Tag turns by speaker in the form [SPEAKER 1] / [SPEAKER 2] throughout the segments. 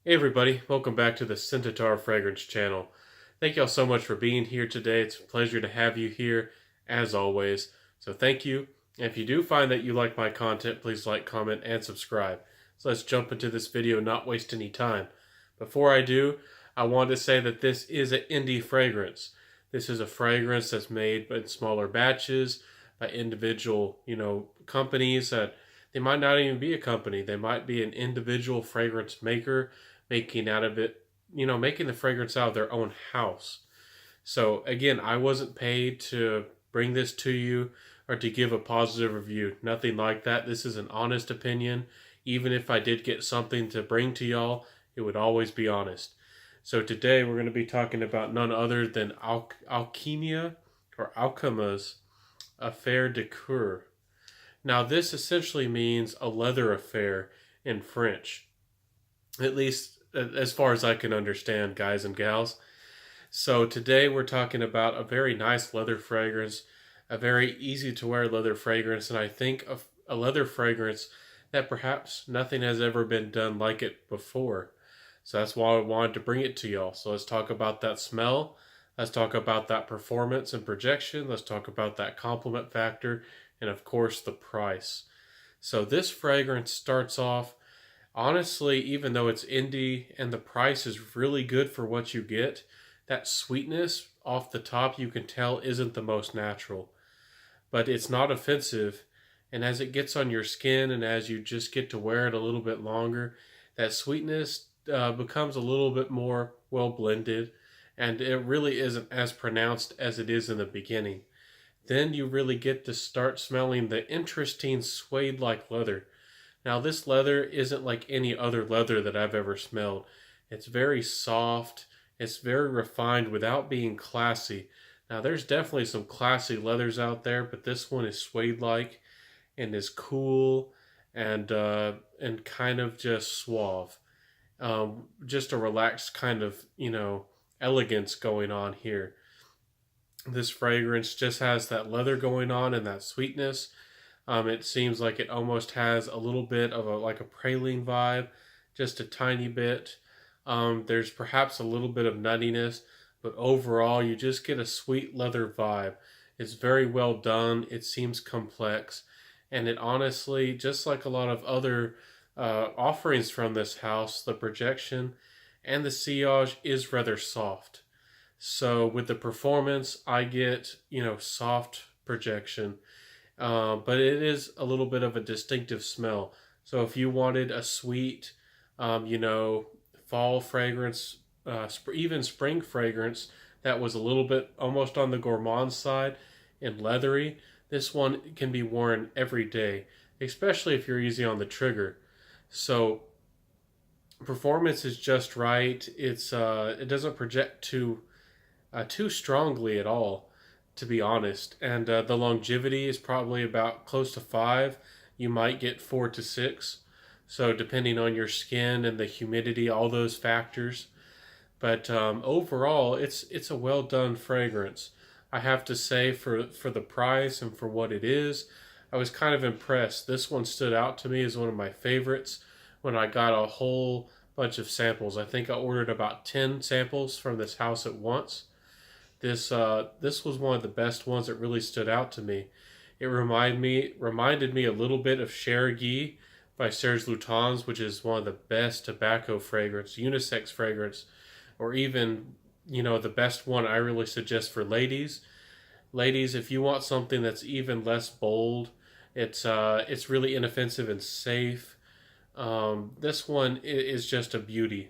[SPEAKER 1] Hey everybody, welcome back to the Centaur Fragrance channel. Thank y'all so much for being here today. It's a pleasure to have you here, as always. So thank you. And if you do find that you like my content, please like, comment, and subscribe. So let's jump into this video, not waste any time. Before I do, I want to say that this is an indie fragrance. This is a fragrance that's made in smaller batches by individual, companies that they might not even be a company. They might be an individual fragrance maker making out of it, making the fragrance out of their own house. So again, I wasn't paid to bring this to you or to give a positive review. Nothing like that. This is an honest opinion. Even if I did get something to bring to y'all, it would always be honest. So today we're going to be talking about none other than Alkemia or Alkemia's Affaire de coeur. Now this essentially means a leather affair in French. At least as far as I can understand, guys and gals. So today we're talking about a very nice leather fragrance, a very easy to wear leather fragrance, and I think a leather fragrance that perhaps nothing has ever been done like it before. So that's why I wanted to bring it to y'all. So let's talk about that smell. Let's talk about that performance and projection. Let's talk about that compliment factor, and of course the price. So this fragrance starts off, honestly, even though it's indie and the price is really good for what you get, that sweetness off the top you can tell isn't the most natural. But it's not offensive, and as it gets on your skin and as you just get to wear it a little bit longer, that sweetness becomes a little bit more well blended, and it really isn't as pronounced as it is in the beginning. Then you really get to start smelling the interesting suede-like leather. Now this leather isn't like any other leather that I've ever smelled. It's very soft, it's very refined without being classy. Now there's definitely some classy leathers out there, but this one is suede-like and is cool and kind of just suave. Just a relaxed kind of, elegance going on here. This fragrance just has that leather going on and that sweetness. It seems like it almost has a little bit of a praline vibe, just a tiny bit. There's perhaps a little bit of nuttiness, but overall you just get a sweet leather vibe. It's very well done. It seems complex, and it honestly, just like a lot of other offerings from this house, the projection and the sillage is rather soft. So with the performance, I get, soft projection. But it is a little bit of a distinctive smell. So if you wanted a sweet, fall fragrance, even spring fragrance that was a little bit almost on the gourmand side and leathery, this one can be worn every day, especially if you're easy on the trigger. So performance is just right. It doesn't project too strongly at all, to be honest. And the longevity is probably about close to 5. You might get 4 to 6. So depending on your skin and the humidity, all those factors. But overall, it's a well done fragrance. I have to say, for the price and for what it is, I was kind of impressed. This one stood out to me as one of my favorites when I got a whole bunch of samples. I think I ordered about 10 samples from this house at once. This was one of the best ones that really stood out to me. It reminded me a little bit of Chergui by Serge Lutens, which is one of the best tobacco fragrance, unisex fragrance, or even, the best one I really suggest for ladies. Ladies, if you want something that's even less bold, it's really inoffensive and safe. This one is just a beauty.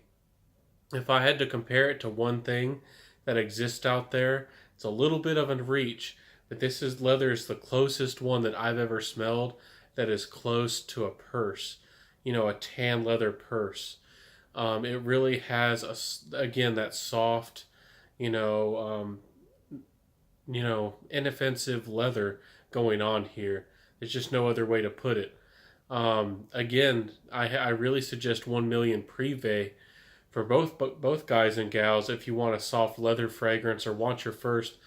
[SPEAKER 1] If I had to compare it to one thing that exists out there, it's a little bit of a reach, but leather is the closest one that I've ever smelled that is close to a purse, a tan leather purse. It really has again that soft, inoffensive leather going on here. There's just no other way to put it. Again, I really suggest 1 million Privé for both guys and gals if you want a soft leather fragrance or want your first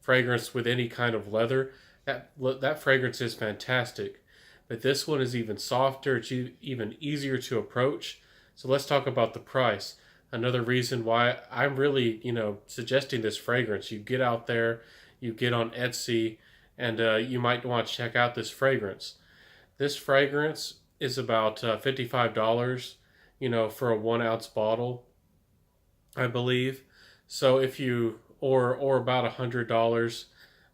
[SPEAKER 1] fragrance with any kind of leather. That fragrance is fantastic. But this one is even softer. It's even easier to approach. So let's talk about the price. Another reason why I'm really, suggesting this fragrance. You get out there, you get on Etsy, and you might want to check out this fragrance. This fragrance is about $55, for a 1 ounce bottle, I believe. So if you, or about $100,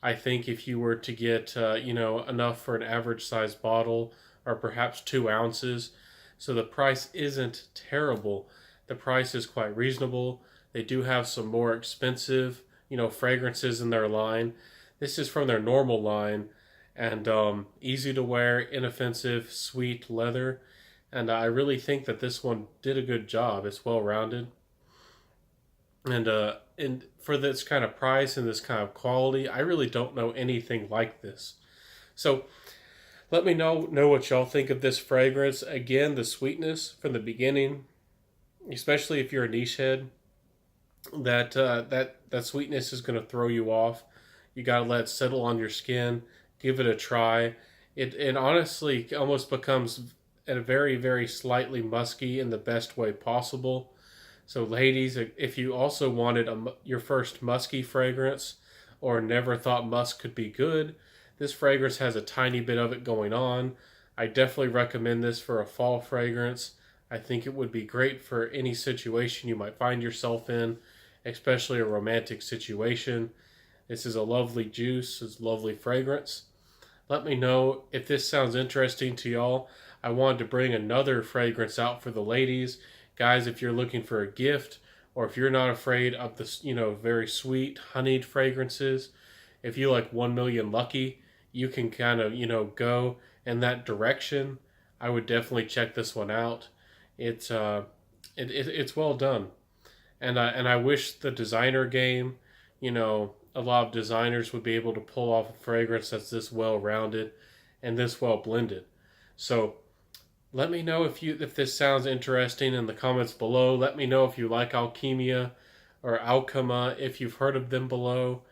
[SPEAKER 1] I think if you were to get, enough for an average size bottle, or perhaps 2 ounces. So the price isn't terrible. The price is quite reasonable. They do have some more expensive, fragrances in their line. This is from their normal line, and easy to wear, inoffensive, sweet leather. And I really think that this one did a good job. It's well rounded, and for this kind of price and this kind of quality, I really don't know anything like this. So let me know what y'all think of this fragrance. Again, the sweetness from the beginning, especially if you're a niche head, that sweetness is going to throw you off. You got to let it settle on your skin. Give it a try. It honestly almost becomes a very, very slightly musky in the best way possible. So ladies, if you also wanted your first musky fragrance, or never thought musk could be good, this fragrance has a tiny bit of it going on. I definitely recommend this for a fall fragrance. I think it would be great for any situation you might find yourself in, especially a romantic situation. This is a lovely juice. It's a lovely fragrance. Let me know if this sounds interesting to y'all. I wanted to bring another fragrance out for the ladies. Guys, if you're looking for a gift, or if you're not afraid of the, very sweet, honeyed fragrances, if you like 1 Million Lucky, you can kind of, go in that direction. I would definitely check this one out. It's well done. And I wish the designer game, a lot of designers would be able to pull off a fragrance that's this well rounded and this well blended. So let me know if this sounds interesting in the comments below. Let me know if you like Alkemia or Alkemia, if you've heard of them below.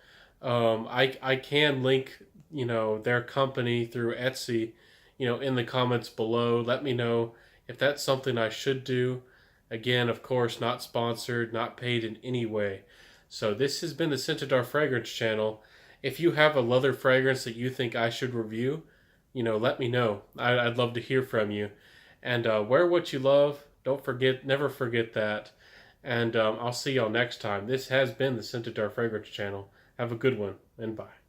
[SPEAKER 1] I can link, their company through Etsy, in the comments below. Let me know if that's something I should do. Again, of course, not sponsored, not paid in any way. So this has been the Scentadar Fragrance Channel. If you have a leather fragrance that you think I should review, let me know. I'd love to hear from you. And wear what you love. Never forget that. And I'll see y'all next time. This has been the Scentadar Fragrance Channel. Have a good one, and bye.